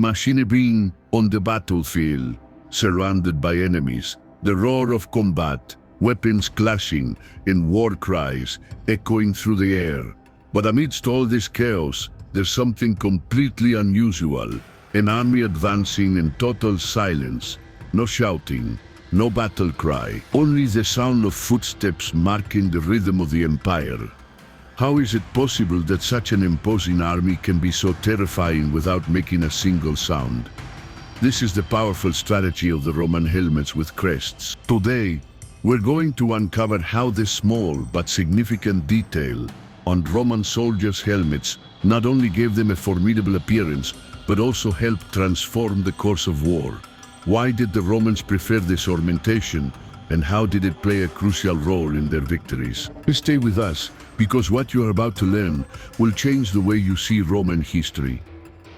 Imagine being on the battlefield, surrounded by enemies, the roar of combat, weapons clashing, and war cries echoing through the air. But amidst all this chaos, there's something completely unusual. An army advancing in total silence. No shouting, no battle cry, only the sound of footsteps marking the rhythm of the empire. How is it possible that such an imposing army can be so terrifying without making a single sound? This is the powerful strategy of the Roman helmets with crests. Today, we're going to uncover how this small but significant detail on Roman soldiers' helmets not only gave them a formidable appearance, but also helped transform the course of war. Why did the Romans prefer this ornamentation, and how did it play a crucial role in their victories? Stay with us, because what you are about to learn will change the way you see Roman history.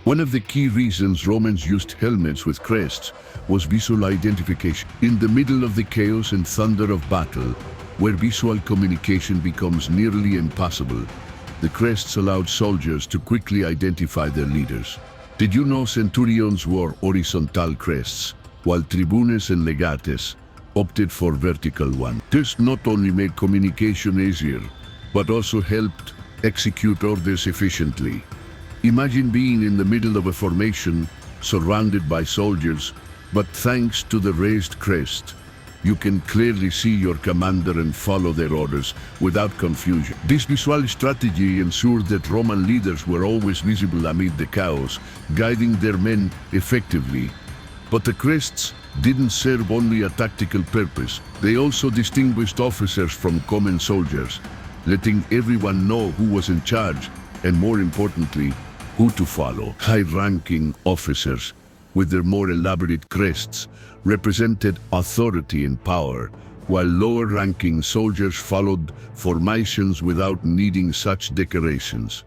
One of the key reasons Romans used helmets with crests was visual identification. In the middle of the chaos and thunder of battle, where visual communication becomes nearly impossible, the crests allowed soldiers to quickly identify their leaders. Did you know Centurions wore horizontal crests, while tribunes and legates opted for vertical ones? This not only made communication easier, but also helped execute orders efficiently. Imagine being in the middle of a formation, surrounded by soldiers, but thanks to the raised crest, you can clearly see your commander and follow their orders without confusion. This visual strategy ensured that Roman leaders were always visible amid the chaos, guiding their men effectively. But the crests didn't serve only a tactical purpose. They also distinguished officers from common soldiers, letting everyone know who was in charge, and more importantly, who to follow. High-ranking officers, with their more elaborate crests, represented authority and power, while lower-ranking soldiers followed formations without needing such decorations.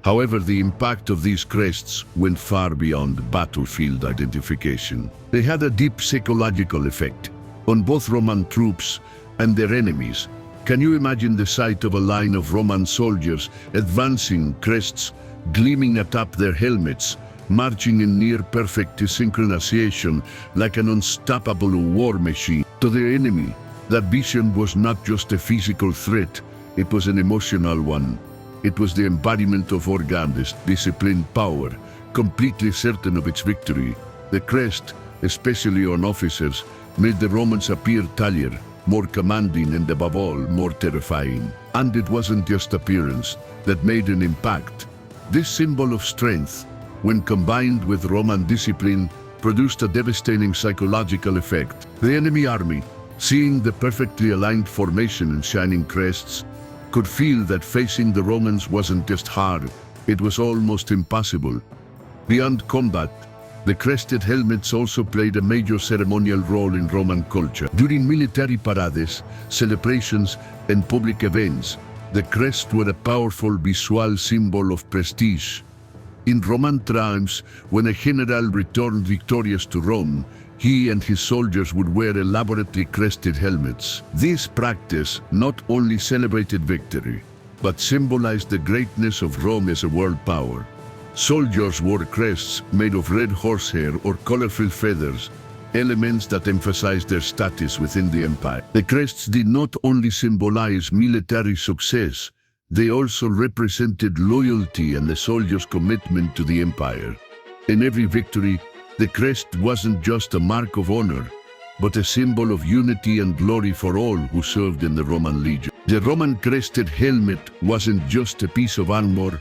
However, the impact of these crests went far beyond battlefield identification. They had a deep psychological effect on both Roman troops and their enemies. Can you imagine the sight of a line of Roman soldiers advancing, crests gleaming atop their helmets, marching in near-perfect synchronization like an unstoppable war machine? To their enemy, that vision was not just a physical threat, it was an emotional one. It was the embodiment of organized, disciplined power, completely certain of its victory. The crest, especially on officers, made the Romans appear taller, more commanding, and above all, more terrifying. And it wasn't just appearance that made an impact. This symbol of strength, when combined with Roman discipline, produced a devastating psychological effect. The enemy army, seeing the perfectly aligned formation and shining crests, could feel that facing the Romans wasn't just hard, it was almost impossible. Beyond combat, the crested helmets also played a major ceremonial role in Roman culture. During military parades, celebrations, and public events, the crest were a powerful visual symbol of prestige. In Roman times, when a general returned victorious to Rome, he and his soldiers would wear elaborately crested helmets. This practice not only celebrated victory, but symbolized the greatness of Rome as a world power. Soldiers wore crests made of red horsehair or colorful feathers, elements that emphasized their status within the empire. The crests did not only symbolize military success, they also represented loyalty and the soldiers' commitment to the empire. In every victory, the crest wasn't just a mark of honor, but a symbol of unity and glory for all who served in the Roman legion. The Roman crested helmet wasn't just a piece of armor,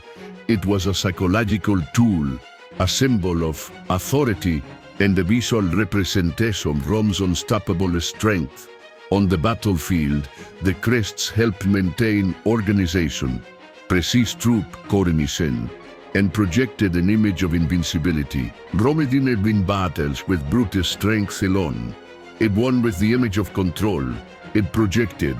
it was a psychological tool, a symbol of authority, and a visual representation of Rome's unstoppable strength. On the battlefield, the crests helped maintain organization, precise troop coordination, and projected an image of invincibility. Rome didn't win battles with brute strength alone. It won with the image of control it projected.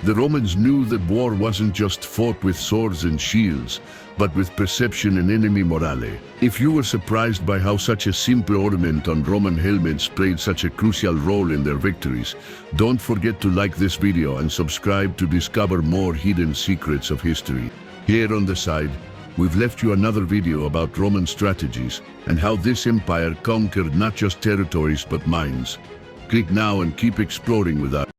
The Romans knew that war wasn't just fought with swords and shields, but with perception and enemy morale. If you were surprised by how such a simple ornament on Roman helmets played such a crucial role in their victories, don't forget to like this video and subscribe to discover more hidden secrets of history. Here on the side, we've left you another video about Roman strategies and how this empire conquered not just territories but minds. Click now and keep exploring with us.